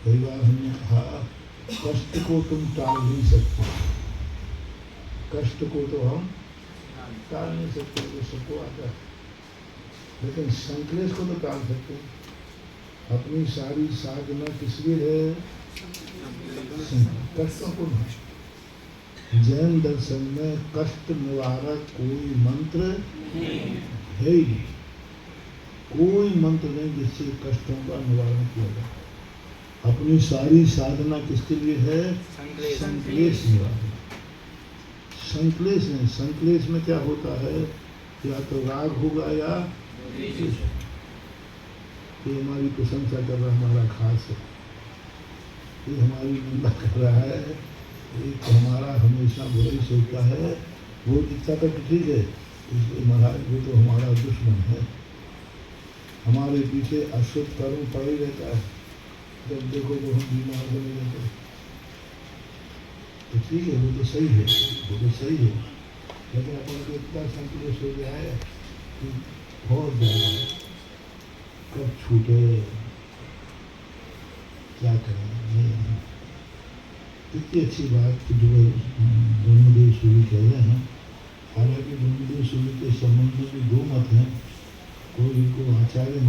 कई बार हमने कहा कष्ट को तुम टाल नहीं सकते, कष्ट को तो हम टाल नहीं सकते, वो सबको आता है, लेकिन संक्लेश को तो टाल सकते हैं। अपनी सारी साधना किस लिए है? कष्टों को नहीं। जैन दर्शन में कष्ट निवारक कोई मंत्र है ही नहीं, कोई मंत्र नहीं जिससे कष्टों का निवारण किया जाए। अपनी सारी साधना किसके लिए है? संक्लेश निवारण। संक्लेश नहीं, संक्लेश में क्या होता है? या तो राग होगा या ये हमारी प्रशंसा कर रहा हमारा खास है, ये हमारी निंदा कर रहा है, एक हमारा हमेशा बुरा ही सोचता है, वो दिखता तक ठीक है, इसलिए महाराज वो तो हमारा दुश्मन है, हमारे पीछे अशुद्ध कर्म पड़ ही रहता है। जब देखो तो हम बीमार बने रहते हैं, तो ठीक है, वो तो सही है, वो तो सही है, लेकिन अपन को इतना संतुलित हो गया है कि बहुत ज़्यादा कब छूटे क्या करें। नहीं, इतनी अच्छी बात जो ब्रह्मदेव सूर्य कह रहे हैं, हालांकि ब्रह्मदेव सूर्य के संबंध में भी दो मत हैं, कोई इनको आचार्य